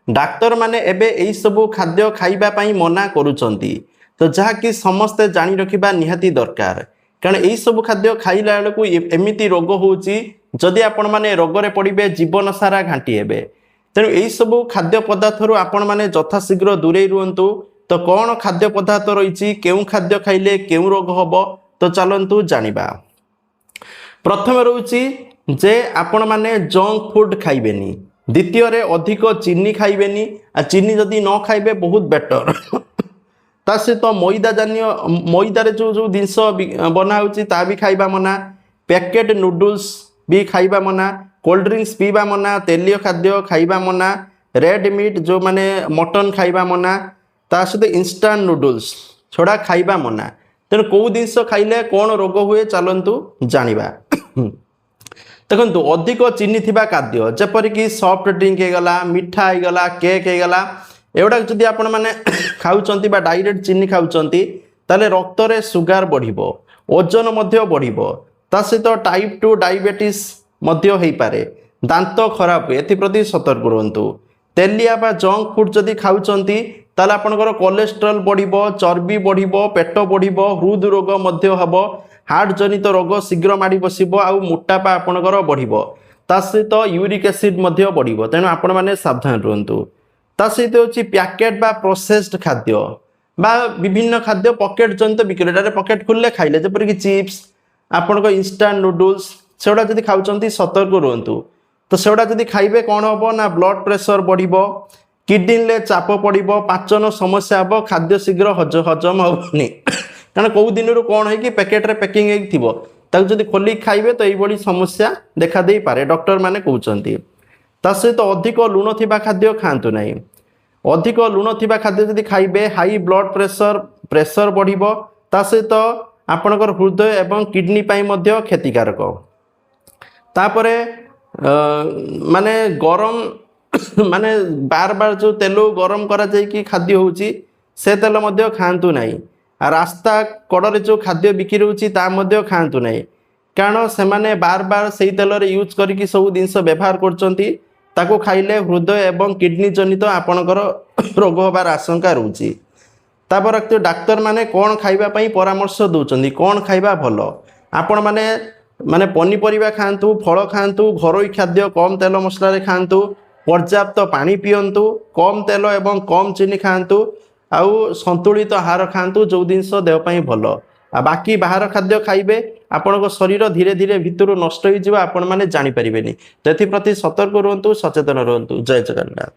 Doctor माने एबे एई सबु खाद्य खाइबा पई मना करूचंती तो जहाँकि समस्ते जानी रखिबा निहाती दरकार कारण एई सबु खाद्य खाइला बेलकु एमिति रोग होउची जदि आपण माने रोगरे पड़िबे जीवन सारा घांटी हेबे तेणु एई सबु खाद्य पदार्थरु आपण माने यथाशीघ्र दूरे रुहंतु तो कौन खाद्य पदार्थ रही केउ खाद्य खाइले केउ रोग हब तो चलतु जानिबा प्रथम रोची जे आपण माने जंक फूड खाइबेनी द्वितीय रे अधिक चीनी खाइबेनी आ चीनी जदि न खाइबे बहुत बेटर ता सहित मैदा जानिय मैदारे जो जो जिनस बना होची ता भी खाइबा मना पैकेट नूडल्स भी खाइबा मना कोल्ड ड्रिंक्स पीबा मना तेलिय खाद्य खाइबा मना रेड मीट जो माने मटन खाइबा मना ता सहित इंस्टांट नूडल्स छोड़ा खाइबा मना तेणु कौ जिनस खाइले कौन रोग हुए चलतु जानिबा देखो अधिक चीनी थिबा खाद्य जेपरिक सॉफ्ट ड्रिंक होगला मिठा होगला केक होगला एगुड़ा जदि आपण मैंने खाऊंच डायरेक्ट चीनी खाऊंच ताले रक्त रे सुगार बढ़िबो ओजन मध्य बढ़िबो ता सहित टाइप 2 डायबिटीज मध्य होई पारे दांत खराब हुए एप्रति सतर्क रुहतु तेलिया बा जंक फूड जदि खाऊंच ताले आपनकर कोलेस्ट्रॉल बढ़िबो चर्बी बढ़िबो पेट बढ़िबो हृद रोग मध्य हबो हार्ट जनित रोग शीघ्र माड़ी बसिबो आउ मोटापा आपनकर बढ़िबो ता सहित यूरिक एसिड मध्य बढ़िबो तेणु आपण माने सावधान रुहतु ता सहित होची पैकेट बा प्रोसेस्ड खाद्य बा विभिन्न खाद्य पॉकेट जनित बिक्री पॉकेट खुलले खाइले जेपरिक चिप्स आपनकर इंस्टांट नूडल्स सेडा जदि खाउचंती सतर्क रुहतु तो सेडा जदि खाइबे कौन हबो ना ब्लड प्रेशर बढ़िबो किडनी ले चाप पड़िबो पाचन समस्या हबो खाद्य शीघ्र हजम होबनी कारण कौ दिन कौन है कि पैकेट रे पैकिंग हो ताकि जदि खोली खाइबे तो यही समस्या देखा दे पारे डॉक्टर माने कहउचंती ता सहित अधिक लुण थिबा खाद्य खांतु नहीं अधिक लुण थिबा खाद्य जदि खाइबे हाई ब्लड प्रेशर बढ़िबो ता सहित आपनकर हृदय एवं किडनी पाई मध्य क्षतिकारक तापरे माने गरम माने बार बार जो तेल गरम करा जाय कि खाद्य होउची से तेल मध्य खांतु नहीं आ रास्ता कड़े जो खाद्य बिक्री होउची ता मध्य खांतु नहीं कारण से माने बार बार से तेल यूज करके सब जिनस व्यवहार करचंती ताको खाइले हृदय एवं किडनी जनित आपणकर रोग होबार आशंका रोची तापर डाक्तर माने कौन खाइबा पई परामर्श दउचंदी कौन खाइबा भलो आपण माने माने पनीपरिबा खांतु फल खांतु घरोई खाद्य कम तेल मसला रे खांतु पर्याप्त पानी पियंतु कम तेल एवं कम चीनी खांतु आउ संतुलित आहार खांतु जो जिनस देह पई भलो आ बाकी बाहर खाद्य खाइबे आपण शरीर धीरे धीरे भितर नष्ट हो आपण मैंने जानी पारे तो एप्रति सतर्क रुहतु सचेतन रुहतु जय जगन्नाथ।